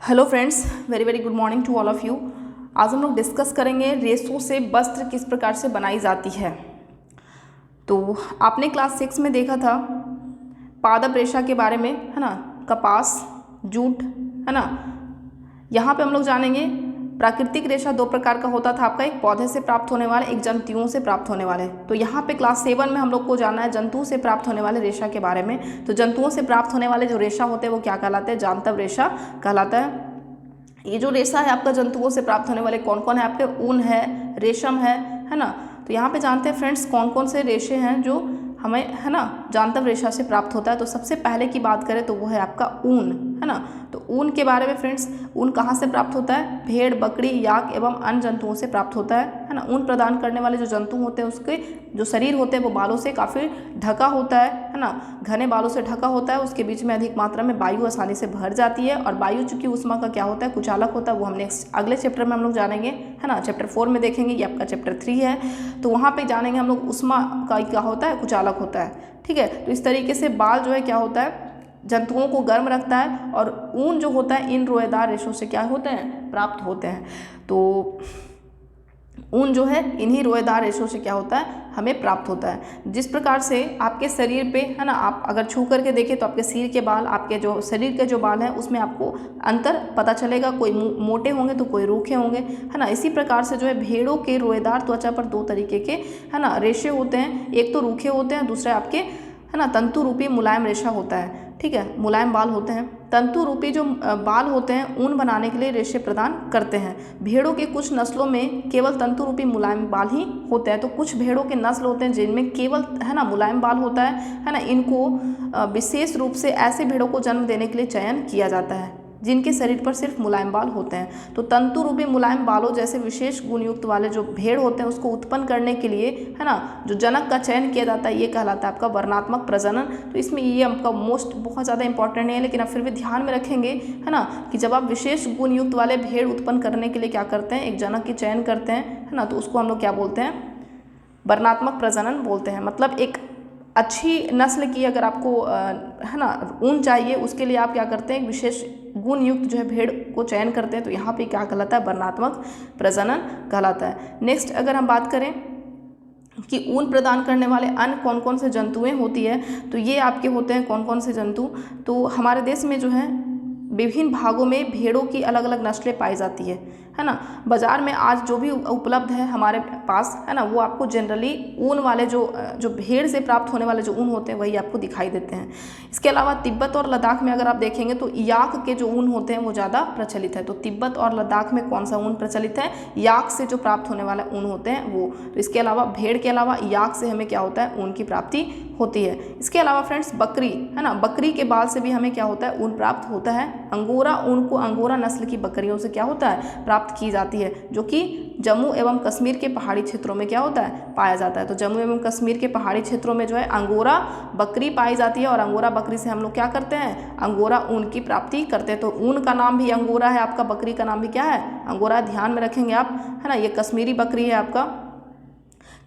Hello friends, very very good morning to all of you. आज हम लोग discuss करेंगे रेशों से वस्त्र किस प्रकार से बनाई जाती है। तो आपने क्लास 6 में देखा था पादप रेशा के बारे में, है ना, कपास, जूट, है ना। यहाँ पे हम लोग जानेंगे प्राकृतिक रेशा दो प्रकार का होता था आपका, एक पौधे से प्राप्त होने वाले, एक जंतुओं से प्राप्त होने वाले। तो यहाँ पे क्लास 7 में हम लोग को जानना है जंतुओं से प्राप्त होने वाले रेशा के बारे में। तो जंतुओं से प्राप्त होने वाले जो रेशा होते हैं वो क्या कहलाते हैं? जांतव रेशा कहलाता है। ये जो रेशा है आपका जंतुओं से प्राप्त होने वाले कौन कौन है आपके? ऊन है, रेशम है ना। तो यहाँ पे जानते हैं फ्रेंड्स कौन कौन से रेशे हैं जो हमें, है ना, जांतव रेशा से प्राप्त होता है। तो सबसे पहले की बात करें तो वो है आपका ऊन, है ना। तो ऊन के बारे में फ्रेंड्स, ऊन कहाँ से प्राप्त होता है? भेड़, बकरी, याक एवं अन्य जंतुओं से प्राप्त होता है ना। ऊन प्रदान करने वाले जो जंतु होते हैं उसके जो शरीर होते हैं वो बालों से काफ़ी ढका होता है ना, घने बालों से ढका होता है। उसके बीच में अधिक मात्रा में वायु आसानी से भर जाती है और वायु चूंकि ऊष्मा का क्या होता है? कुचालक होता है। वो हम नेक्स्ट अगले चैप्टर में हम लोग जानेंगे, है ना। चैप्टर 4 में देखेंगे, ये आपका चैप्टर 3 है। तो वहाँ पे जानेंगे हम लोग ऊष्मा का क्या होता है? कुचालक होता है, ठीक है। तो इस तरीके से बाल जो है क्या होता है? जंतुओं को गर्म रखता है। और ऊन जो होता है इन रोएदार रेशों से क्या होते हैं? प्राप्त होते हैं। तो ऊन जो है इन्हीं रोएदार रेशों से क्या होता है? हमें प्राप्त होता है। जिस प्रकार से आपके शरीर पे, है ना, आप अगर छू करके देखें तो आपके सिर के बाल, आपके जो शरीर के जो बाल हैं उसमें आपको अंतर पता चलेगा। कोई मोटे होंगे तो कोई रूखे होंगे, है ना। इसी प्रकार से जो है भेड़ों के रोएदार त्वचा पर दो तरीके के, है ना, रेशे होते हैं। एक तो रूखे होते हैं, दूसरे आपके, है ना, तंतु रूपी मुलायम रेशा होता है, ठीक है। मुलायम बाल होते हैं। तंतु रूपी जो बाल होते हैं ऊन बनाने के लिए रेशे प्रदान करते हैं। भेड़ों के कुछ नस्लों में केवल तंतु रूपी मुलायम बाल ही होते हैं। तो कुछ भेड़ों के नस्ल होते हैं जिनमें केवल, है ना, मुलायम बाल होता है ना। इनको विशेष रूप से ऐसे भेड़ों को जन्म देने के लिए चयन किया जाता है जिनके शरीर पर सिर्फ मुलायम बाल होते हैं। तो तंतु रूपी मुलायम बालों जैसे विशेष गुणयुक्त वाले जो भेड़ होते हैं उसको उत्पन्न करने के लिए, है ना, जो जनक का चयन किया जाता है ये कहलाता है आपका वर्णात्मक प्रजनन। तो इसमें ये आपका मोस्ट बहुत ज़्यादा इंपॉर्टेंट नहीं है, लेकिन आप फिर भी ध्यान में रखेंगे, है ना, कि जब आप विशेष गुणयुक्त वाले भेड़ उत्पन्न करने के लिए क्या करते हैं? एक जनक की चयन करते हैं, है ना। तो उसको हम लोग क्या बोलते हैं? वर्णात्मक प्रजनन बोलते हैं। मतलब एक अच्छी नस्ल की अगर आपको, है ना, ऊन चाहिए उसके लिए आप क्या करते हैं? एक विशेष गुण युक्त जो है भेड़ को चयन करते हैं। तो यहाँ पे क्या कहलाता है? वर्णात्मक प्रजनन कहलाता है। नेक्स्ट अगर हम बात करें कि ऊन प्रदान करने वाले अन्य कौन कौन से जंतुएं होती है, तो ये आपके होते हैं कौन कौन से जंतु? तो हमारे देश में जो है विभिन्न भागों में भेड़ों की अलग अलग नस्लें पाई जाती है ना। बाज़ार में आज जो भी उपलब्ध है हमारे पास, है ना, वो आपको जनरली ऊन वाले जो भेड़ से प्राप्त होने वाले जो ऊन होते हैं वही आपको दिखाई देते हैं। इसके अलावा तिब्बत और लद्दाख में अगर आप देखेंगे तो याक के जो ऊन होते हैं वो ज़्यादा प्रचलित है। तो तिब्बत और लद्दाख में कौन सा ऊन प्रचलित है? याक से जो प्राप्त होने वाला ऊन होते हैं वो। तो इसके अलावा भेड़ के अलावा याक से हमें क्या होता है? ऊन की प्राप्ति होती है। इसके अलावा फ्रेंड्स बकरी, है ना, बकरी के बाल से भी हमें क्या होता है? ऊन प्राप्त होता है। अंगोरा ऊन को अंगोरा नस्ल की बकरियों से क्या होता है? प्राप्त की जाती है, जो कि जम्मू एवं कश्मीर के पहाड़ी क्षेत्रों में क्या होता है? पाया जाता है। तो जम्मू एवं कश्मीर के पहाड़ी क्षेत्रों में जो है अंगोरा बकरी पाई जाती है और अंगोरा बकरी से हम लोग क्या करते हैं? अंगोरा ऊन की प्राप्ति करते हैं। तो ऊन का नाम भी अंगोरा है आपका, बकरी का नाम भी क्या है? अंगोरा। ध्यान में रखेंगे आप, है ना। ये कश्मीरी बकरी है आपका।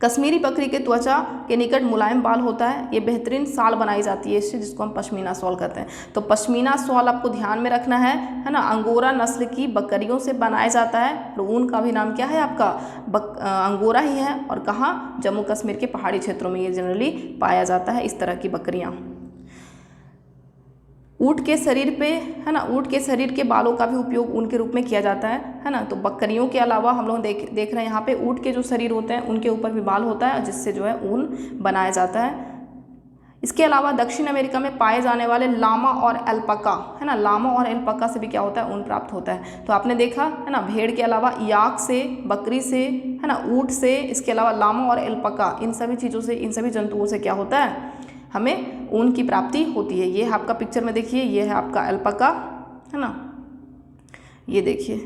कश्मीरी बकरी के त्वचा के निकट मुलायम बाल होता है। ये बेहतरीन शाल बनाई जाती है इससे, जिसको हम पश्मीना शॉल कहते हैं। तो पश्मीना शॉल आपको ध्यान में रखना है ना। अंगोरा नस्ल की बकरियों से बनाया जाता है और ऊन का भी नाम क्या है आपका? अंगोरा ही है। और कहाँ? जम्मू कश्मीर के पहाड़ी क्षेत्रों में ये जनरली पाया जाता है इस तरह की बकरियाँ। ऊँट के शरीर पे, है ना, ऊँट के शरीर के बालों का भी उपयोग ऊन के रूप में किया जाता है ना। तो बकरियों के अलावा हम लोग देख रहे हैं यहाँ पे ऊँट के जो शरीर होते हैं उनके ऊपर भी बाल होता है जिससे जो है ऊन बनाया जाता है। इसके अलावा दक्षिण अमेरिका में पाए जाने वाले लामा और एल्पाका, है ना, लामा और एल्पाका से भी क्या होता है? ऊन प्राप्त होता है। तो आपने देखा, है ना, भेड़ के अलावा याक से, बकरी से, है ना, ऊँट से, इसके अलावा लामा और एल्पाका, इन सभी चीज़ों से, इन सभी जंतुओं से क्या होता है? हमें ऊन की प्राप्ति होती है। ये आपका पिक्चर में देखिए, ये है आपका एल्पाका, है ना, ये देखिए,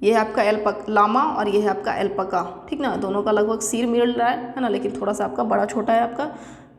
ये है आपका लामा और ये है आपका एल्पाका, ठीक ना। दोनों का लगभग सिर मिल रहा है ना, लेकिन थोड़ा सा आपका बड़ा छोटा है आपका,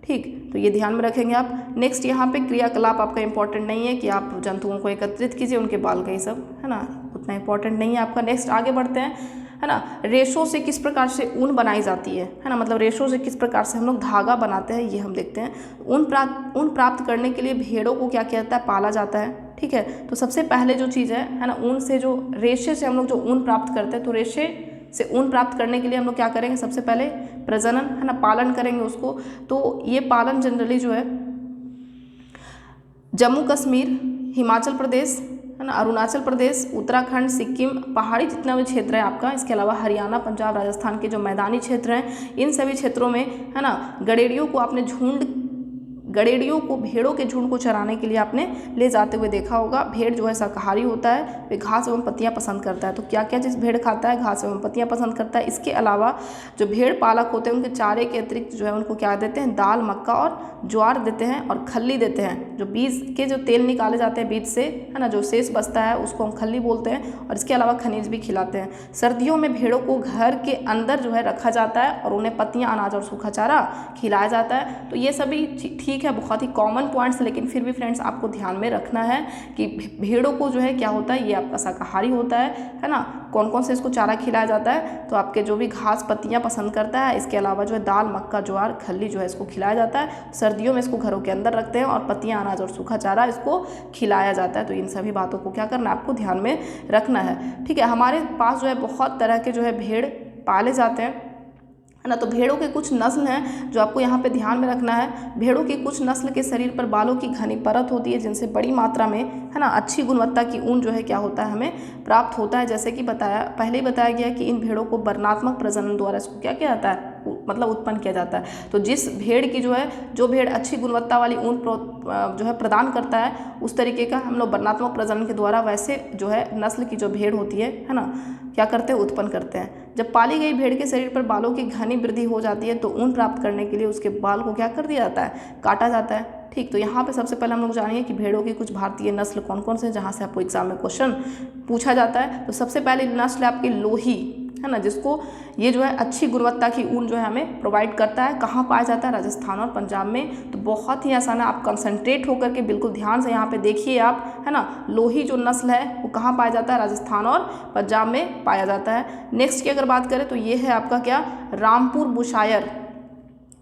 ठीक। तो ये ध्यान में रखेंगे आप। नेक्स्ट यहाँ पे क्रियाकलाप आपका इंपॉर्टेंट नहीं है कि आप जंतुओं को एकत्रित कीजिए, उनके बाल का ही सब, है ना, उतना इंपॉर्टेंट नहीं है आपका। नेक्स्ट आगे बढ़ते हैं, है ना। रेशों से किस प्रकार से ऊन बनाई जाती है ना, मतलब रेशों से किस प्रकार से हम लोग धागा बनाते हैं ये हम देखते हैं। ऊन प्राप्त करने के लिए भेड़ों को क्या किया जाता है? पाला जाता है, ठीक है। तो सबसे पहले जो चीज़ है ना, ऊन से जो रेशे से हम लोग जो ऊन प्राप्त करते हैं, तो रेशे से ऊन प्राप्त करने के लिए हम लोग क्या करेंगे, सबसे पहले प्रजनन है ना, पालन करेंगे उसको। तो ये पालन जनरली जो है जम्मू कश्मीर, हिमाचल प्रदेश है ना, अरुणाचल प्रदेश, उत्तराखंड, सिक्किम, पहाड़ी जितना भी क्षेत्र है आपका, इसके अलावा हरियाणा, पंजाब, राजस्थान के जो मैदानी क्षेत्र हैं, इन सभी क्षेत्रों में है ना, गड़ेड़ियों को आपने गड़ेड़ियों को, भेड़ों के झुंड को चराने के लिए आपने ले जाते हुए देखा होगा। भेड़ जो है शाकाहारी होता है, वे घास एवं पत्तियां पसंद करता है। तो क्या क्या चीज़ भेड़ खाता है, घास एवं पत्तियां पसंद करता है। इसके अलावा जो भेड़ पालक होते हैं, उनके चारे के अतिरिक्त जो है उनको क्या देते हैं, दाल, मक्का और ज्वार देते हैं और खल्ली देते हैं। जो बीज के जो तेल निकाले जाते हैं बीज से है ना, जो शेष बचता है उसको हम खल्ली बोलते हैं, और इसके अलावा खनिज भी खिलाते हैं। सर्दियों में भेड़ों को घर के अंदर जो है रखा जाता है और उन्हें पत्तियां, अनाज और सूखा चारा खिलाया जाता है। तो ये सभी ठीक है, बहुत ही कॉमन पॉइंट्स, लेकिन फिर भी फ्रेंड्स आपको ध्यान में रखना है कि भेड़ों को जो है क्या होता है, ये आपका शाकाहारी होता है ना। कौन कौन से इसको चारा खिलाया जाता है, तो आपके जो भी घास पत्तियां पसंद करता है, इसके अलावा जो है दाल, मक्का, ज्वार, खल्ली जो है इसको खिलाया जाता है। सर्दियों में इसको घरों के अंदर रखते हैं और पत्तियां, अनाज और सूखा चारा इसको खिलाया जाता है। तो इन सभी बातों को क्या करना है, आपको ध्यान में रखना है, ठीक है। हमारे पास जो है बहुत तरह के जो है भेड़ पाले जाते हैं है ना। तो भेड़ों के कुछ नस्ल हैं जो आपको यहाँ पे ध्यान में रखना है। भेड़ों की कुछ नस्ल के शरीर पर बालों की घनी परत होती है, जिनसे बड़ी मात्रा में है ना अच्छी गुणवत्ता की ऊन जो है क्या होता है, हमें प्राप्त होता है। जैसे कि पहले ही बताया गया कि इन भेड़ों को वर्णात्मक प्रजनन द्वारा इसको क्या किया जाता है, मतलब उत्पन्न किया जाता है। तो जिस भेड़ की जो भेड़ अच्छी गुणवत्ता वाली ऊन जो है प्रदान करता है, उस तरीके का हम लोग वर्णात्मक प्रजनन के द्वारा वैसे जो है नस्ल की जो भेड़ होती है ना, क्या करते हैं, उत्पन्न करते हैं। जब पाली गई भेड़ के शरीर पर बालों की घनी वृद्धि हो जाती है, तो ऊन प्राप्त करने के लिए उसके बाल को क्या कर दिया जाता है, काटा जाता है, ठीक। तो यहाँ पे सबसे पहले हम लोग जानिए कि भेड़ों की कुछ भारतीय नस्ल कौन कौन से हैं, जहाँ से आपको एग्जाम में क्वेश्चन पूछा जाता है। तो सबसे पहले नस्ल है आपकी लोही है ना, जिसको ये जो है अच्छी गुणवत्ता की ऊन जो है हमें प्रोवाइड करता है। कहाँ पाया जाता है, राजस्थान और पंजाब में। तो बहुत ही आसान है, आप कंसंट्रेट होकर के बिल्कुल ध्यान से यहाँ पे देखिए आप है ना। लोही जो नस्ल है वो कहाँ पाया जाता है, राजस्थान और पंजाब में पाया जाता है। नेक्स्ट की अगर बात करें तो ये है आपका क्या, रामपुर बुशायर।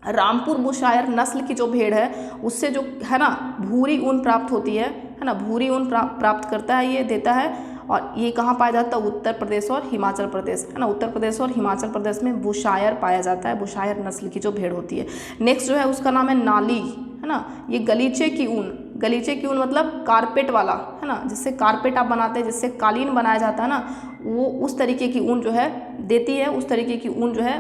रामपुर बुशायर नस्ल की जो भेड़ है, उससे जो है ना भूरी ऊन प्राप्त होती है ना, भूरी ऊन प्राप्त करता है, ये देता है। और ये कहाँ पाया जाता है, उत्तर प्रदेश और हिमाचल प्रदेश है ना। उत्तर प्रदेश और हिमाचल प्रदेश में बुशायर पाया जाता है, बुशायर नस्ल की जो भेड़ होती है। नेक्स्ट जो है उसका नाम है नाली है ना। ये गलीचे की ऊन, गलीचे की ऊन मतलब कारपेट वाला है ना, जिससे कारपेट आप बनाते हैं, जिससे कालीन बनाया जाता है ना, वो उस तरीके की ऊन जो है देती है। उस तरीके की ऊन जो है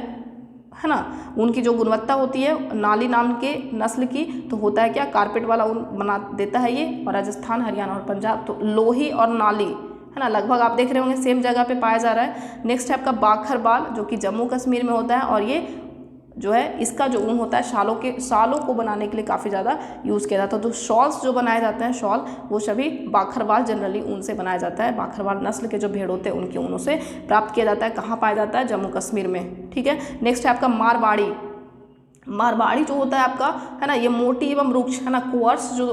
ना, उनकी जो गुणवत्ता होती है नाली नाम के नस्ल की, तो होता है क्या, कारपेट वाला ऊन बना देता है ये। और राजस्थान, हरियाणा और पंजाब, तो लोही और नाली है ना, लगभग आप देख रहे होंगे सेम जगह पे पाया जा रहा है। नेक्स्ट है आपका बाखरबाल, जो कि जम्मू कश्मीर में होता है, और ये जो है इसका जो ऊन होता है शालों को बनाने के लिए काफ़ी ज़्यादा यूज़ किया जाता है। तो शॉल्स जो बनाए जाते हैं, शॉल, वो सभी बाखरबाल जनरली ऊन से बनाया जाता है। बाखरबाल नस्ल के जो भेड़ होते हैं उनके ऊनों से प्राप्त किया जाता है। कहाँ पाया जाता है, जम्मू कश्मीर में, ठीक है। नेक्स्ट है आपका मारवाड़ी। मारवाड़ी जो होता है आपका है ना, ये मोटी एवं रुक्ष है ना, कोअर्स जो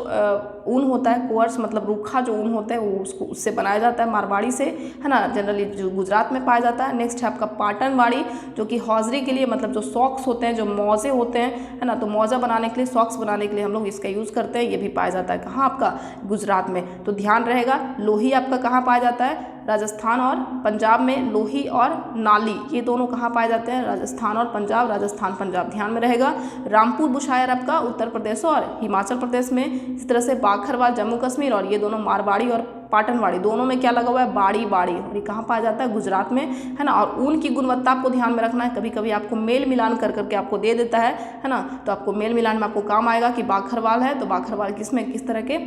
ऊन होता है, कोअर्स मतलब रूखा जो ऊन होता है, वो उससे बनाया जाता है, मारवाड़ी से है ना, जनरली जो गुजरात में पाया जाता है। नेक्स्ट है आपका पाटनवाड़ी, जो कि हौजरी के लिए, मतलब जो सॉक्स होते हैं, जो मौजे होते हैं है ना, तो मौजा बनाने के लिए, सॉक्स बनाने के लिए हम लोग इसका यूज़ करते हैं। ये भी पाया जाता है कहाँ, आपका गुजरात में। तो ध्यान रहेगा, लोही आपका कहाँ पाया जाता है, राजस्थान और पंजाब में। लोही और नाली ये दोनों कहाँ पाए जाते हैं, राजस्थान और पंजाब, राजस्थान पंजाब, ध्यान में रहेगा। रामपुर बुशायर आपका उत्तर प्रदेश और हिमाचल प्रदेश में। इस तरह से बाखरवाल जम्मू कश्मीर, और ये दोनों मारवाड़ी और पाटनवाड़ी, दोनों में क्या लगा हुआ है, बाड़ी, और ये कहाँ पाया जाता है, गुजरात में है ना। और ऊन की गुणवत्ता आपको ध्यान में रखना है, कभी कभी आपको मेल मिलान कर करके आपको दे देता है ना, तो आपको मेल मिलान में आपको काम आएगा कि बाखरवाल है तो बाखरवाल किस तरह के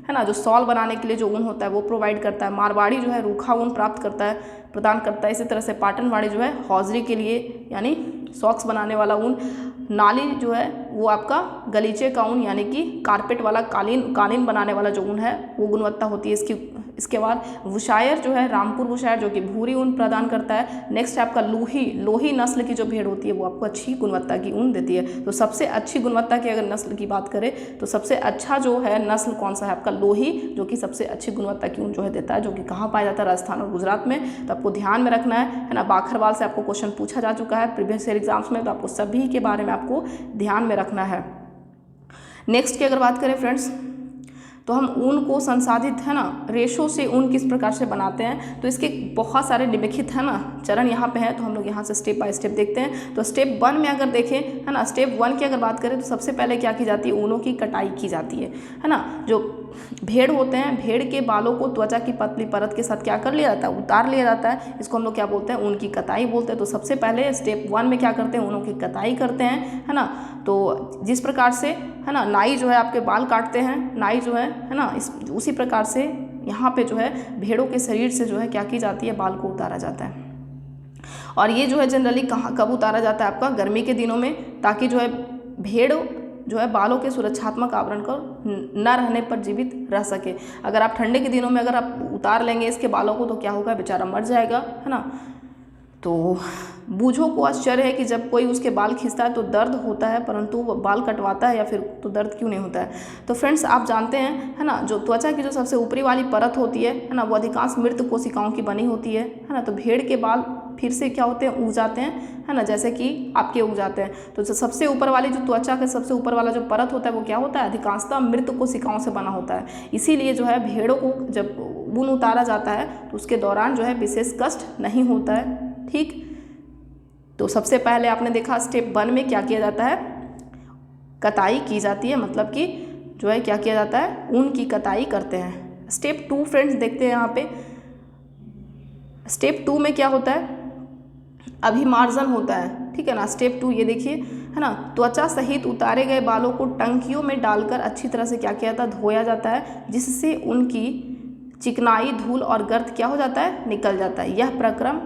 है ना, जो सॉल बनाने के लिए जो ऊन होता है वो प्रोवाइड करता है। मारवाड़ी जो है रूखा ऊन प्रदान करता है। इसी तरह से पाटनवाड़ी जो है हौजरी के लिए यानी सॉक्स बनाने वाला ऊन। नाली जो है वो आपका गलीचे का ऊन यानी कि कारपेट वाला कालीन बनाने वाला जो ऊन है वो गुणवत्ता होती है इसकी। इसके बाद बुशायर जो है, रामपुर बुशायर, जो कि भूरी ऊन प्रदान करता है। नेक्स्ट है आपका लोही नस्ल की जो भेड़ होती है वो आपको अच्छी गुणवत्ता की ऊन देती है। तो सबसे अच्छी गुणवत्ता की अगर नस्ल की बात करें तो सबसे अच्छा जो है नस्ल कौन सा है, आपका लोही, जो कि सबसे अच्छी गुणवत्ता की ऊन जो है देता है, जो कि कहाँ पाया जाता है, राजस्थान और गुजरात में। तो आपको ध्यान में रखना है ना। बाखरवाल से आपको क्वेश्चन पूछा जा चुका है प्रीवियस ईयर एग्जाम्स में, तो आपको सभी के बारे में आपको ध्यान में रखना है। नेक्स्ट की अगर बात करें फ्रेंड्स, तो हम ऊन को संसाधित है ना रेशों से ऊन किस प्रकार से बनाते हैं, तो इसके बहुत सारे निम्नलिखित है ना चरण यहाँ पे है, तो हम लोग यहाँ से स्टेप बाय स्टेप देखते हैं। तो स्टेप 1 में अगर देखें है ना, स्टेप 1 की अगर बात करें तो सबसे पहले क्या की जाती है, ऊनों की कटाई की जाती है ना। जो भेड़ होते हैं, भेड़ के बालों को त्वचा की पतली परत के साथ क्या कर लिया जाता है, उतार लिया जाता है। इसको हम लोग क्या बोलते हैं, ऊन की कताई बोलते हैं। तो सबसे पहले स्टेप 1 में क्या करते हैं, ऊनों की कताई करते हैं, है ना। तो जिस प्रकार से है ना नाई जो है आपके बाल काटते हैं, नाई जो है ना, उसी प्रकार से यहाँ पे जो है भेड़ों के शरीर से जो है क्या की जाती है, बाल को उतारा जाता है। और ये जो है जनरली कब उतारा जाता है, आपका गर्मी के दिनों में, ताकि जो है भेड़ जो है बालों के सुरक्षात्मक आवरण को न रहने पर जीवित रह सके। अगर आप ठंडे के दिनों में अगर आप उतार लेंगे इसके बालों को तो क्या होगा, बेचारा मर जाएगा, है ना। तो बूझों को आश्चर्य है कि जब कोई उसके बाल खींचता है तो दर्द होता है, परंतु वो बाल कटवाता है या फिर तो दर्द क्यों नहीं होता है। तो फ्रेंड्स आप जानते हैं है ना, जो त्वचा की जो सबसे ऊपरी वाली परत होती है ना, वो अधिकांश मृत कोशिकाओं की बनी होती है ना। तो भेड़ के बाल फिर से क्या होते हैं, उग जाते हैं, है ना, जैसे कि आपके उग जाते हैं। तो सबसे ऊपर वाली जो त्वचा का सबसे ऊपर वाला जो परत होता है वो क्या होता है, अधिकांशतः मृत कोशिकाओं से बना होता है। इसीलिए जो है भेड़ों को जब ऊन उतारा जाता है तो उसके दौरान जो है विशेष कष्ट नहीं होता है, ठीक। तो सबसे पहले आपने देखा स्टेप 1 में क्या किया जाता है, कताई की जाती है, मतलब कि जो है क्या किया जाता है, ऊन की कताई करते हैं। स्टेप 2 फ्रेंड्स देखते हैं यहाँ पे। स्टेप 2 में क्या होता है, अभिमार्जन होता है, ठीक है ना। स्टेप 2 ये देखिए है ना, त्वचा सहित उतारे गए बालों को टंकियों में डालकर अच्छी तरह से क्या किया जाता है, धोया जाता है, जिससे उनकी चिकनाई, धूल और गर्द क्या हो जाता है, निकल जाता है। यह प्रक्रम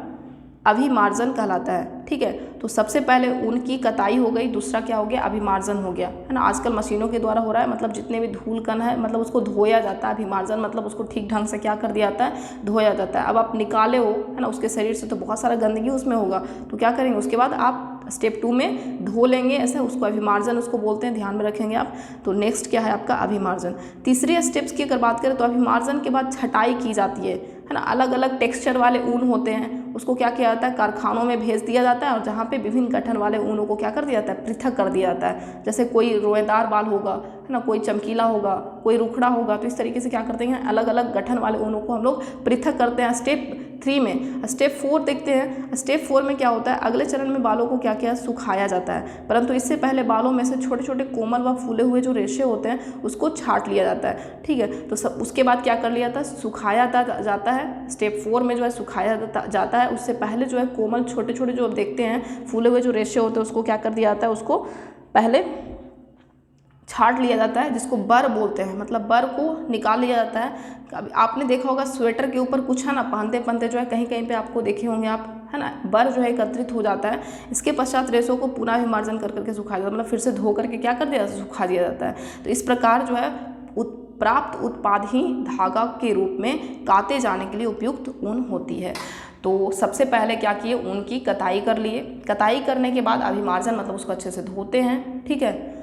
अभिमार्जन कहलाता है, ठीक है। तो सबसे पहले ऊन की कताई हो गई, दूसरा क्या हो गया, अभिमार्जन हो गया, है ना। आजकल मशीनों के द्वारा हो रहा है, मतलब जितने भी धूल कण है मतलब उसको धोया जाता है। अभिमार्जन मतलब उसको ठीक ढंग से क्या कर दिया जाता है, धोया जाता है। अब आप निकाले हो है ना उसके शरीर से तो बहुत सारा गंदगी उसमें होगा, तो क्या करेंगे उसके बाद आप स्टेप 2 में धो लेंगे, ऐसे उसको अभिमार्जन उसको बोलते हैं, ध्यान में रखेंगे आप। तो नेक्स्ट क्या है आपका, अभिमार्जन। तीसरे स्टेप्स की अगर बात करें तो अभिमार्जन के बाद छटाई की जाती है ना। अलग अलग टेक्सचर वाले ऊन होते हैं, उसको क्या किया जाता है, कारखानों में भेज दिया जाता है, और जहाँ पे विभिन्न गठन वाले ऊनों को क्या कर दिया जाता है, पृथक कर दिया जाता है। जैसे कोई रोएदार बाल होगा, है ना, कोई चमकीला होगा, कोई रुखड़ा होगा, तो इस तरीके से क्या करते हैं, अलग अलग गठन वाले ऊनों को हम लोग पृथक करते हैं स्टेप 3 में। स्टेप 4 देखते हैं। स्टेप 4 में क्या होता है, अगले चरण में बालों को क्या किया, सुखाया जाता है, परंतु इससे पहले बालों में से छोटे छोटे कोमल व फूले हुए जो रेशे होते हैं उसको छांट लिया जाता है, ठीक है। तो सब उसके बाद क्या कर लिया जाता है, सुखाया जाता है। स्टेप 4 में जो है सुखाया जाता है, उससे पहले जो है कोमल छोटे छोटे जो आप देखते हैं फूले हुए जो रेशे होते हैं उसको क्या कर दिया जाता है, उसको पहले छांट लिया जाता है, जिसको बर बोलते हैं, मतलब बर को निकाल लिया जाता है। अभी आपने देखा होगा स्वेटर के ऊपर कुछ है ना, पहनते पहनते जो है कहीं कहीं पे आपको देखे होंगे आप, है ना, बर जो है एकत्रित हो जाता है। इसके पश्चात रेशों को पुनः अभिमार्जन कर करके सुखाया जाता है, मतलब फिर से धो करके क्या कर दिया, सुखा दिया जाता है। तो इस प्रकार जो है प्राप्त उत्पाद ही धागा के रूप में काते जाने के लिए उपयुक्त ऊन होती है। तो सबसे पहले क्या किए, ऊन की कताई कर लिए। कताई करने के बाद अभिमार्जन मतलब उसको अच्छे से धोते हैं, ठीक है।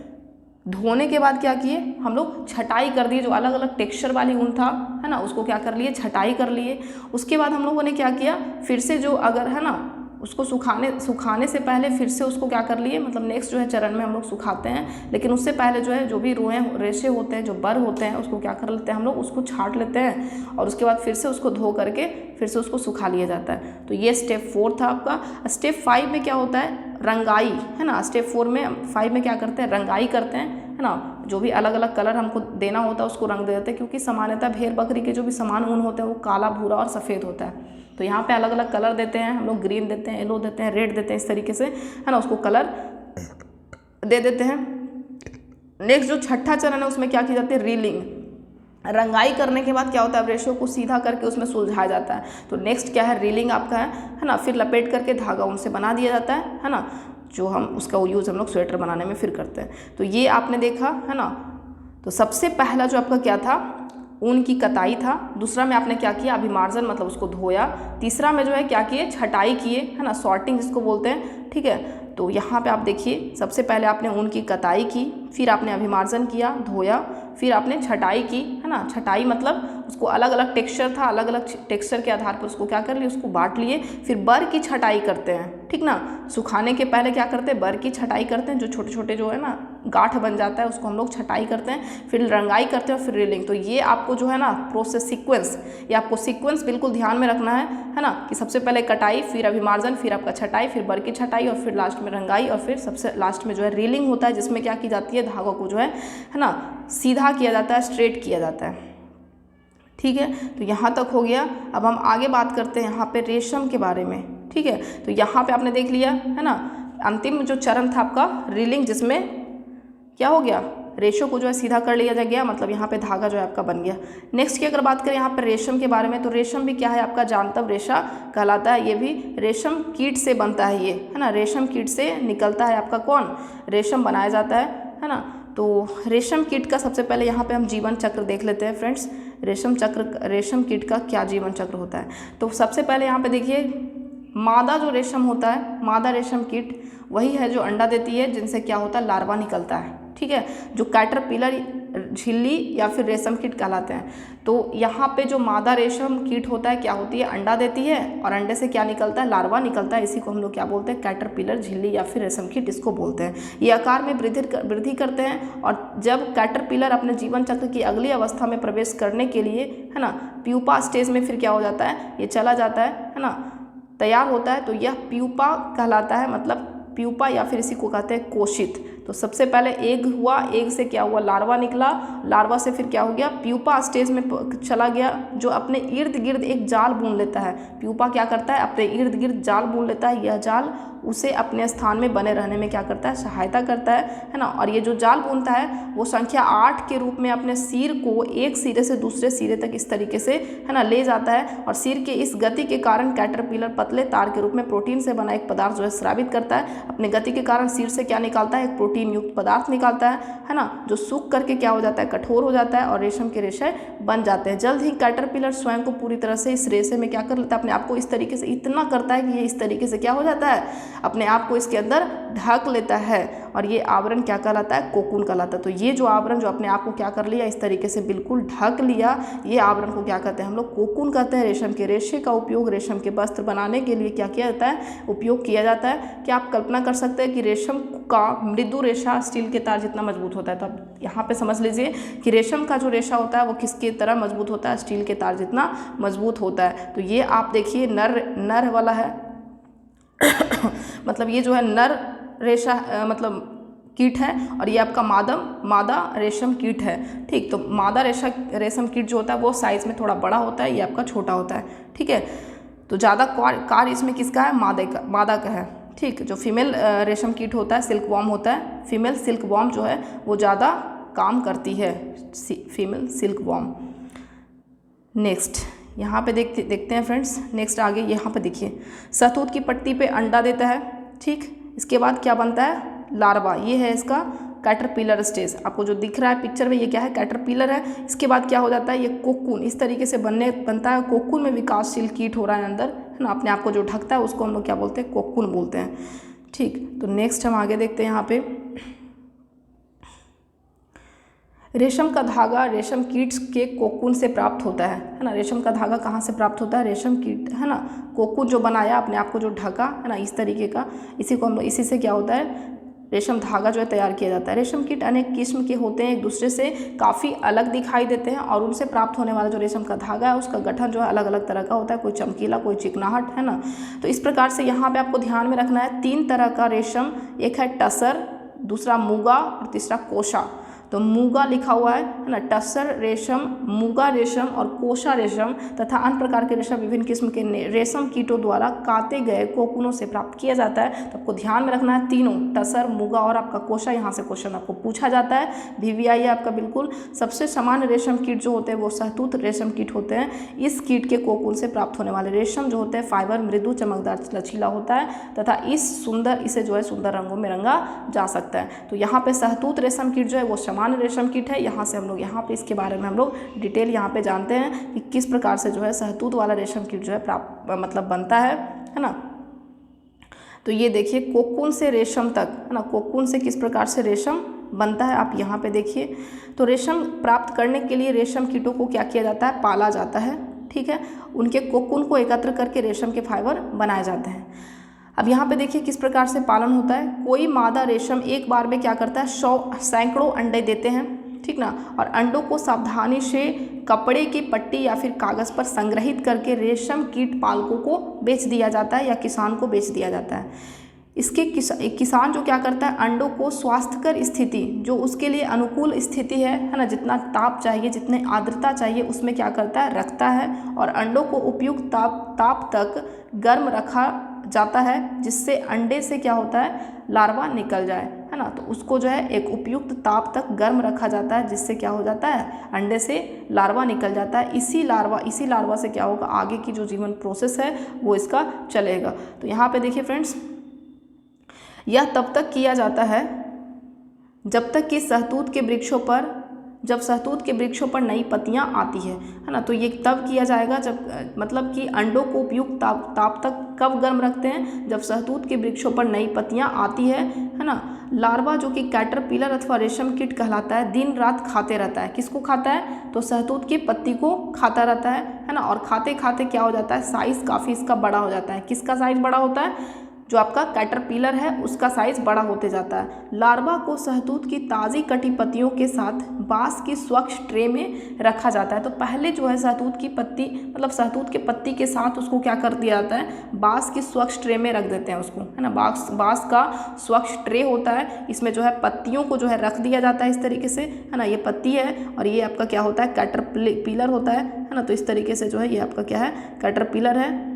धोने के बाद क्या किए, हम लोग छटाई कर दिए, जो अलग अलग टेक्सचर वाली ऊन था, है ना, उसको क्या कर लिए, छटाई कर लिए। उसके बाद हम लोगों ने क्या किया, फिर से जो अगर है ना उसको सुखाने से पहले फिर से उसको क्या कर लिए, मतलब नेक्स्ट जो है चरण में हम लोग सुखाते हैं, लेकिन उससे पहले जो है जो भी रोएं रेशे होते हैं, जो बर होते हैं, उसको क्या कर लेते हैं हम लोग, उसको छांट लेते हैं, और उसके बाद फिर से उसको धो करके फिर से उसको सुखा लिया जाता है। तो ये स्टेप 4 था आपका। स्टेप 5 में क्या होता है, रंगाई, है ना। स्टेप 5 में क्या करते हैं, रंगाई करते हैं, है ना। जो भी अलग अलग कलर हमको देना होता है उसको रंग दे देते हैं, क्योंकि सामान्यतः भेड़ बकरी के जो भी समान ऊन होते हैं वो काला, भूरा और सफ़ेद होता है। तो यहाँ पे अलग अलग कलर देते हैं हम लोग, ग्रीन देते हैं, येलो देते हैं, रेड देते हैं, इस तरीके से, है ना, उसको कलर दे देते हैं। नेक्स्ट जो छठा चरण है उसमें क्या की जाती है, रीलिंग। रंगाई करने के बाद क्या होता है, रेशों को सीधा करके उसमें सुलझाया जाता है। तो नेक्स्ट क्या है, रीलिंग आपका है ना। फिर लपेट करके धागा उनसे बना दिया जाता है ना, जो हम उसका यूज़ हम लोग स्वेटर बनाने में फिर करते हैं। तो ये आपने देखा है ना। तो सबसे पहला जो आपका क्या था, ऊन की कताई था। दूसरा में आपने क्या किया, अभिमार्जन मतलब उसको धोया। तीसरा में जो है क्या किए, छटाई किए, है ना, सॉर्टिंग जिसको बोलते हैं, ठीक है। तो यहाँ पे आप देखिए, सबसे पहले आपने ऊन की कताई की, फिर आपने अभिमार्जन किया, धोया, फिर आपने छटाई की, है ना। छटाई मतलब उसको अलग अलग टेक्सचर था, अलग अलग टेक्सचर के आधार पर उसको क्या कर लिए, उसको बांट लिए। फिर बर की छटाई करते हैं, ठीक ना। सुखाने के पहले क्या करते हैं, बर की छटाई करते हैं, जो छोटे छोटे जो है ना गांठ बन जाता है उसको हम लोग छटाई करते हैं, फिर रंगाई करते हैं और फिर रीलिंग। तो ये आपको जो है ना प्रोसेस सीक्वेंस, ये आपको सीक्वेंस बिल्कुल ध्यान में रखना है ना, कि सबसे पहले कटाई, फिर अभिमार्जन, फिर आपका छटाई, फिर बर की छटाई और फिर लास्ट में रंगाई और फिर सबसे लास्ट में जो है रीलिंग होता है, जिसमें क्या की जाती है, धागों को जो है ना सीधा किया जाता है, स्ट्रेट किया जाता है। ठीक है, तो यहाँ तक हो गया। अब हम आगे बात करते हैं यहाँ पे रेशम के बारे में। ठीक है, तो यहाँ पे आपने देख लिया है ना, अंतिम जो चरण था आपका रीलिंग, जिसमें क्या हो गया, रेशो को जो है सीधा कर लिया गया, मतलब यहाँ पे धागा जो है आपका बन गया। नेक्स्ट की अगर बात करें यहाँ पर रेशम के बारे में, तो रेशम भी क्या है आपका जांतव रेशा कहलाता है। ये भी रेशम कीट से बनता है, ये है ना, रेशम कीट से निकलता है आपका कौन, रेशम बनाया जाता है ना। तो रेशम कीट का सबसे पहले यहाँ पे हम जीवन चक्र देख लेते हैं फ्रेंड्स। रेशम कीट का क्या जीवन चक्र होता है, तो सबसे पहले यहाँ पे देखिए, मादा जो रेशम होता है, मादा रेशम कीट वही है जो अंडा देती है, जिनसे क्या होता है, लार्वा निकलता है। ठीक है, जो कैटरपिलर, झिल्ली या फिर रेशम कीट कहलाते हैं। तो यहाँ पे जो मादा रेशम कीट होता है क्या होती है, अंडा देती है और अंडे से क्या निकलता है, लार्वा निकलता है। इसी को हम लोग क्या बोलते हैं, कैटरपिलर, झिल्ली या फिर रेशम कीट इसको बोलते हैं। ये आकार में वृद्धि करते हैं और जब कैटरपिलर अपने जीवन चक्र की अगली अवस्था में प्रवेश करने के लिए, है ना, प्यूपा स्टेज में फिर क्या हो जाता है, ये चला जाता है ना, तैयार होता है। तो यह प्यूपा कहलाता है, मतलब प्यूपा या फिर इसी को कहते हैं कोशित। तो सबसे पहले एग हुआ, एग से क्या हुआ, लार्वा निकला, लार्वा से फिर क्या हो गया, प्यूपा स्टेज में चला गया, जो अपने इर्द गिर्द एक जाल बुन लेता है। प्यूपा क्या करता है, अपने इर्द गिर्द जाल बुन लेता है। यह जाल उसे अपने स्थान में बने रहने में क्या करता है, सहायता करता है ना। और ये जो जाल बुनता है वो संख्या 8 के रूप में अपने सिर को एक सिरे से दूसरे सिरे तक इस तरीके से, है ना, ले जाता है। और सिर के इस गति के कारण कैटरपिलर पतले तार के रूप में प्रोटीन से बना एक पदार्थ जो है स्रावित करता है। अपने गति के कारण सिर से क्या निकालता है, एक प्रोटीन युक्त पदार्थ निकालता है ना, जो सूख करके क्या हो जाता है, कठोर हो जाता है और रेशम के रेशे बन जाते हैं। जल्द ही कैटरपिलर स्वयं को पूरी तरह से इस रेशे में क्या कर लेता है, अपने आप को इस तरीके से इतना करता है कि ये इस तरीके से क्या हो जाता है, अपने आप को इसके अंदर ढक लेता है। और ये आवरण क्या कहलाता है, कोकून कहलाता है। तो ये जो आवरण जो अपने आप को क्या कर लिया, इस तरीके से बिल्कुल ढक लिया, ये आवरण को क्या कहते हैं हम लोग, कोकून कहते हैं। रेशम के रेशे का उपयोग रेशम के वस्त्र बनाने के लिए क्या किया जाता है, उपयोग किया जाता है। क्या आप कल्पना कर सकते हैं कि रेशम का मृदु रेशा स्टील के तार जितना मजबूत होता है। तो आप यहाँ पे समझ लीजिए कि रेशम का जो रेशा होता है वो किसकी तरह मजबूत होता है, स्टील के तार जितना मजबूत होता है। तो ये आप देखिए नर वाला है मतलब ये जो है नर रेशा मतलब कीट है और ये आपका मादा रेशम कीट है। ठीक, तो मादा रेशम कीट जो होता है वो साइज़ में थोड़ा बड़ा होता है, ये आपका छोटा होता है। ठीक है, तो ज़्यादा कार्य इसमें किसका है, मादा का है। ठीक, जो फीमेल रेशम कीट होता है, सिल्क वॉर्म होता है, फीमेल सिल्क वॉर्म जो है वो ज़्यादा काम करती है, फीमेल सिल्क वॉर्म। नेक्स्ट यहाँ पे देखते हैं फ्रेंड्स। नेक्स्ट आगे यहाँ पे देखिए, शहतूत की पट्टी पे अंडा देता है। ठीक, इसके बाद क्या बनता है, लार्वा। ये है इसका कैटरपिलर स्टेज। आपको जो दिख रहा है पिक्चर में ये क्या है, कैटरपिलर है। इसके बाद क्या हो जाता है, ये कोकून इस तरीके से बनता है। कोकून में विकासशील कीट हो रहा है अंदर, है ना, अपने आप को जो ढकता है उसको हम लोग क्या बोलते हैं, कोकून बोलते हैं। ठीक, तो नेक्स्ट हम आगे देखते हैं यहाँ पे, रेशम का धागा रेशम कीट के कोकून से प्राप्त होता है ना। रेशम का धागा कहाँ से प्राप्त होता है, रेशम कीट, है ना, कोकून जो बनाया अपने आप को जो ढका, है ना, इस तरीके का, इसी से क्या होता है, रेशम धागा जो है तैयार किया जाता है। रेशम कीट अनेक किस्म के होते हैं, एक दूसरे से काफ़ी अलग दिखाई देते हैं और उनसे प्राप्त होने वाला जो रेशम का धागा है उसका गठन जो है अलग अलग तरह का होता है, कोई चमकीला, कोई चिकनाहट, है ना। तो इस प्रकार से यहाँ पे आपको ध्यान में रखना है 3 तरह का रेशम, एक है टसर, दूसरा मूगा और तीसरा कोशा। तो मूगा लिखा हुआ है ना, टसर रेशम, मूगा रेशम और कोशा रेशम तथा अन्य प्रकार के रेशम विभिन्न किस्म के रेशम कीटों द्वारा काटे गए कोकूनों से प्राप्त किया जाता है। तो आपको ध्यान में रखना है तीनों, टसर, मूगा और आपका कोशा। यहाँ से क्वेश्चन आपको पूछा जाता है, VVI है आपका बिल्कुल। सबसे सामान्य रेशम कीट जो होते हैं वो शहतूत रेशम कीट होते हैं। इस कीट के कोकून से प्राप्त होने वाले रेशम जो होते हैं फाइबर मृदु, चमकदार, लचीला होता है तथा इसे जो है सुंदर रंगों में रंगा जा सकता है। तो यहाँ पे शहतूत रेशम कीट जो है वो सामान्य रेशम कीट है। यहाँ से हम लोग यहाँ पे इसके बारे में हम लोग डिटेल यहाँ पे जानते हैं कि किस प्रकार से जो है शहतूत वाला रेशम कीट जो है मतलब बनता है ना। तो ये देखिए कोकून से रेशम तक, है ना, कोकून से किस प्रकार से रेशम बनता है आप यहाँ पे देखिए। तो रेशम प्राप्त करने के लिए रेशम कीटों को क्या किया जाता है, पाला जाता है, ठीक है। उनके कोकून को एकत्र करके रेशम के फाइबर बनाए जाते हैं। अब यहाँ पे देखिए किस प्रकार से पालन होता है। कोई मादा रेशम एक बार में क्या करता है, सैकड़ों अंडे देते हैं, ठीक ना, और अंडों को सावधानी से कपड़े की पट्टी या फिर कागज़ पर संग्रहित करके रेशम कीट पालकों को बेच दिया जाता है या किसान को बेच दिया जाता है। इसके किसान जो क्या करता है, अंडों को स्वास्थ्यकर स्थिति, जो उसके लिए अनुकूल स्थिति है ना, जितना ताप चाहिए, जितने आर्द्रता चाहिए, उसमें क्या करता है, रखता है, और अंडों को उपयुक्त ताप तक गर्म रखा जाता है, जिससे अंडे से क्या होता है, लार्वा निकल जाए, है ना। तो उसको जो है एक उपयुक्त ताप तक गर्म रखा जाता है, जिससे क्या हो जाता है, अंडे से लार्वा निकल जाता है। इसी लार्वा से क्या होगा, आगे की जो जीवन प्रोसेस है वो इसका चलेगा। तो यहाँ पे देखिए फ्रेंड्स, यह तब तक किया जाता है जब तक कि शहतूत के वृक्षों पर नई पत्तियां आती है ना। तो ये तब किया जाएगा जब, मतलब कि अंडों को उपयुक्त ताप तक कब गर्म रखते हैं, जब शहतूत के वृक्षों पर नई पत्तियां आती है ना। लार्वा जो कि कैटरपिलर अथवा रेशम कीट कहलाता है, दिन रात खाते रहता है। किसको खाता है, तो शहतूत की पत्ती को खाता रहता है ना। और खाते खाते क्या हो जाता है, साइज़ काफ़ी इसका बड़ा हो जाता है। किसका साइज़ बड़ा होता है, जो आपका कैटरपिलर है उसका साइज़ बड़ा होते जाता है। लार्वा को शहतूत की ताज़ी कटी पत्तियों के साथ बांस की स्वच्छ ट्रे में रखा जाता है। तो पहले जो है शहतूत की पत्ती, मतलब शहतूत के पत्ती के साथ उसको क्या कर दिया जाता है, बांस की स्वच्छ ट्रे में रख देते हैं उसको, है ना। बांस का स्वच्छ ट्रे होता है, इसमें जो है पत्तियों को जो है रख दिया जाता है इस तरीके से, है ना। ये पत्ती है और ये आपका क्या होता है, कैटरपिलर होता है ना। तो इस तरीके से जो है ये आपका क्या है, कैटरपिलर है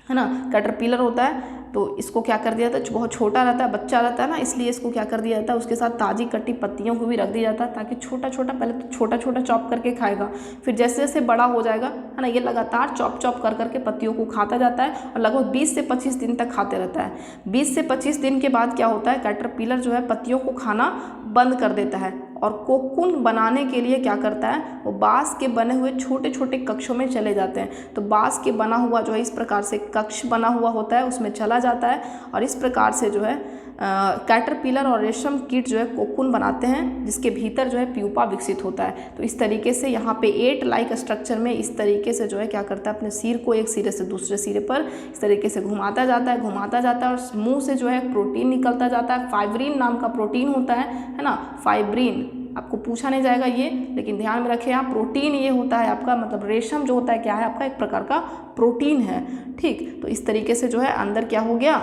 ना, कैटरपिलर होता है। तो इसको क्या कर दिया जाता है, बहुत छोटा रहता है, बच्चा रहता है ना, इसलिए इसको क्या कर दिया जाता है, उसके साथ ताज़ी कटी पत्तियों को भी रख दिया जाता है, ताकि छोटा छोटा, पहले तो छोटा छोटा चॉप करके खाएगा, फिर जैसे जैसे बड़ा हो जाएगा, है ना, ये लगातार चॉप कर करके पत्तियों को खाता जाता है और लगभग 20 से 25 दिन तक खाते रहता है। 20 से 25 दिन के बाद क्या होता है, कैटरपिलर जो है पत्तियों को खाना बंद कर देता है और कोकून बनाने के लिए क्या करता है, वो बांस के बने हुए छोटे छोटे कक्षों में चले जाते हैं। तो बांस के बना हुआ जो है इस प्रकार से कक्ष बना हुआ होता है, उसमें चला जाता है और इस प्रकार से जो है कैटरपिलर और रेशम कीट जो है कोकून बनाते हैं, जिसके भीतर जो है प्यूपा विकसित होता है। तो इस तरीके से यहाँ पे 8 लाइक स्ट्रक्चर में इस तरीके से जो है क्या करता है, अपने सिर को एक सिरे से दूसरे सिरे पर इस तरीके से घुमाता जाता है और मुंह से जो है प्रोटीन निकलता जाता है। फाइब्रिन नाम का प्रोटीन होता है ना, फाइब्रिन आपको पूछा नहीं जाएगा ये, लेकिन ध्यान में रखें आप, प्रोटीन ये होता है आपका, मतलब रेशम जो होता है क्या है आपका, एक प्रकार का प्रोटीन है, ठीक। तो इस तरीके से जो है अंदर क्या हो गया,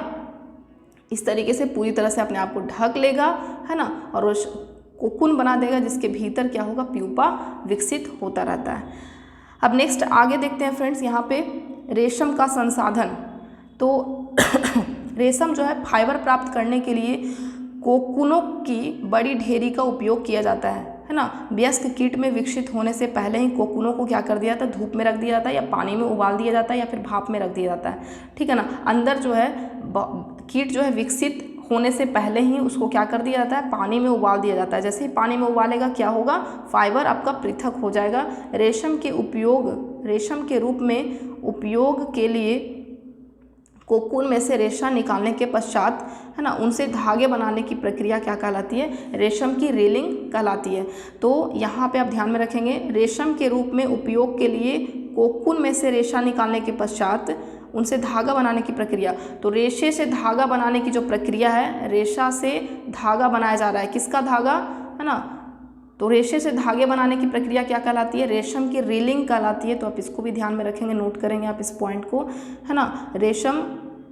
इस तरीके से पूरी तरह से अपने आप को ढक लेगा, है ना, और वो कोकून बना देगा, जिसके भीतर क्या होगा, प्यूपा विकसित होता रहता है। अब नेक्स्ट आगे देखते हैं फ्रेंड्स, यहाँ पे रेशम का संसाधन। तो रेशम जो है फाइबर प्राप्त करने के लिए कोकूनों की बड़ी ढेरी का उपयोग किया जाता है ना। वयस्क कीट में विकसित होने से पहले ही कोकूनों को क्या कर दिया जाता है, धूप में रख दिया जाता है या पानी में उबाल दिया जाता है या फिर भाप में रख दिया जाता है, ठीक है ना। अंदर जो है कीट जो है विकसित होने से पहले ही उसको क्या कर दिया जाता है, पानी में उबाल दिया जाता है। जैसे ही पानी में उबालेगा क्या होगा, फाइबर आपका पृथक हो जाएगा। रेशम के रूप में उपयोग के लिए कोकून में से रेशा निकालने के पश्चात, है ना, उनसे धागे बनाने की प्रक्रिया क्या कहलाती है, रेशम की रीलिंग कहलाती है। तो यहाँ पे आप ध्यान में रखेंगे, रेशम के रूप में उपयोग के लिए कोकून में से रेशा निकालने के पश्चात उनसे धागा बनाने की प्रक्रिया। तो रेशे से धागा बनाने की जो प्रक्रिया है, रेशा से धागा बनाया जा रहा है, किसका धागा, है ना। तो रेशे से धागे बनाने की प्रक्रिया क्या कहलाती है, रेशम की रीलिंग कहलाती है। तो आप इसको भी ध्यान में रखेंगे, नोट करेंगे आप इस पॉइंट को, है ना।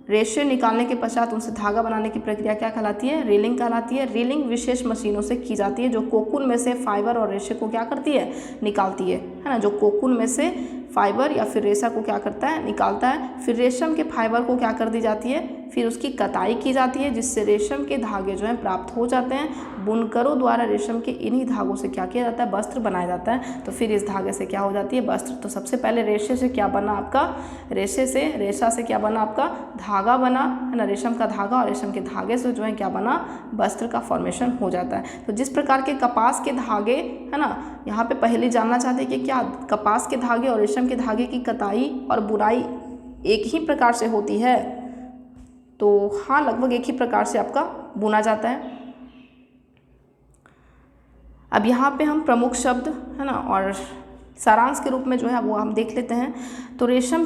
रेशे निकालने के पश्चात उनसे धागा बनाने की प्रक्रिया क्या कहलाती है, रीलिंग कहलाती है। रीलिंग विशेष मशीनों से की जाती है, जो कोकून में से फाइबर और रेशे को क्या करती है, निकालती है ना। जो कोकून में से फाइबर या फिर रेशा को क्या करता है, निकालता है। फिर रेशम के फाइबर को क्या कर दी जाती है, फिर उसकी कताई की जाती है, जिससे रेशम के धागे जो हैं प्राप्त हो जाते हैं। बुनकरों द्वारा रेशम के इन्हीं धागों से क्या किया जाता है, वस्त्र बनाया जाता है। तो फिर इस धागे से क्या हो जाती है, वस्त्र। तो सबसे पहले रेशे से क्या बना आपका, रेशा से क्या बना आपका, धागा बना, है ना, रेशम का धागा, और रेशम के धागे से जो है क्या बना, वस्त्र का फॉर्मेशन हो जाता है। तो जिस प्रकार के कपास के धागे, है ना, यहाँ पे पहले जानना चाहते हैं कि क्या कपास के धागे और रेशम के धागे की कताई और बुनाई एक ही प्रकार से होती है। तो हाँ, लगभग एक ही प्रकार से आपका बुना जाता है। अब यहाँ पे हम प्रमुख शब्द है ना और सारांश के रूप में जो है वो हम देख लेते हैं। तो रेशम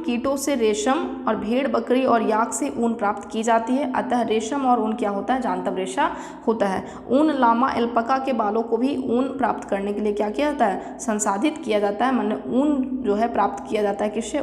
कीटों से रेशम और भेड़ बकरी और याक से ऊन प्राप्त की जाती है। अतः रेशम और ऊन क्या होता है, जांतव रेशा होता है। ऊन लामा एल्पका के बालों को भी ऊन प्राप्त करने के लिए क्या किया जाता है, संसाधित किया जाता है। माने ऊन जो है प्राप्त किया जाता है किससे,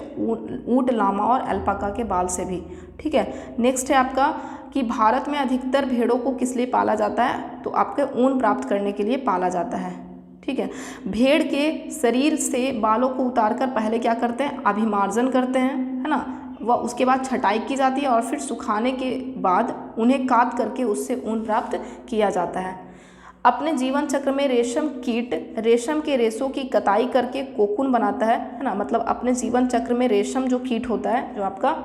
ऊंट, लामा और एल्पका के बाल से भी। ठीक है, नेक्स्ट है आपका कि भारत में अधिकतर भेड़ों को किस लिए पाला जाता है, तो आपके ऊन प्राप्त करने के लिए पाला जाता है। ठीक है, भेड़ के शरीर से बालों को उतारकर पहले क्या करते हैं, अभिमार्जन करते हैं, है ना, वह उसके बाद छटाई की जाती है और फिर सुखाने के बाद उन्हें काट करके उससे ऊन प्राप्त किया जाता है। अपने जीवन चक्र में रेशम कीट रेशम के रेशों की कताई करके कोकून बनाता है ना, मतलब अपने जीवन चक्र में रेशम जो कीट होता है, जो आपका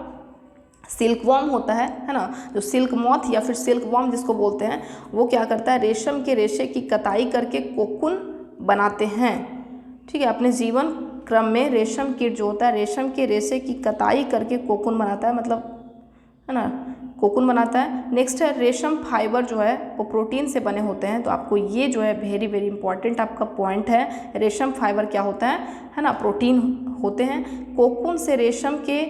सिल्कवॉर्म होता है ना, जो सिल्क मॉथ या फिर सिल्कवॉर्म जिसको बोलते हैं, वो क्या करता है, रेशम के रेशे की कताई करके कोकून बनाते हैं। ठीक है, अपने जीवन क्रम में रेशम कीट जो होता है रेशम के रेशे की कताई करके कोकून बनाता है, मतलब है ना, कोकून बनाता है। नेक्स्ट है रेशम फाइबर जो है वो प्रोटीन से बने होते हैं। तो आपको ये जो है वेरी वेरी इंपॉर्टेंट आपका पॉइंट है, रेशम फाइबर क्या होता है ना, प्रोटीन होते हैं। कोकून से रेशम के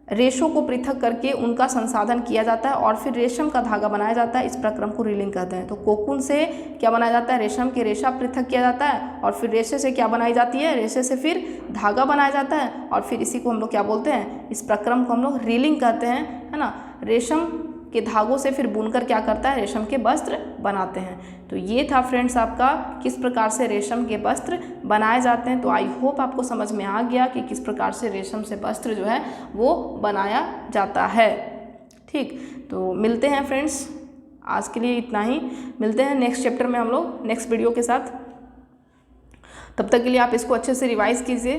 रेशों को पृथक करके उनका संसाधन किया जाता है और फिर रेशम का धागा बनाया जाता है। इस प्रक्रम को रीलिंग कहते हैं। तो कोकून से क्या बनाया जाता है, रेशम के रेशा पृथक किया जाता है और फिर रेशे से क्या बनाई जाती है, रेशे से फिर धागा बनाया जाता है और फिर इसी को हम लोग क्या बोलते हैं, इस प्रक्रम को हम लोग रीलिंग कहते हैं, है ना। रेशम के धागों से फिर बुनकर क्या करता है, रेशम के वस्त्र बनाते हैं। तो ये था फ्रेंड्स आपका किस प्रकार से रेशम के वस्त्र बनाए जाते हैं। तो आई होप आपको समझ में आ गया कि किस प्रकार से रेशम से वस्त्र जो है वो बनाया जाता है। ठीक, तो मिलते हैं फ्रेंड्स, आज के लिए इतना ही। मिलते हैं नेक्स्ट चैप्टर में हम लोग नेक्स्ट वीडियो के साथ। तब तक के लिए आप इसको अच्छे से रिवाइज कीजिए।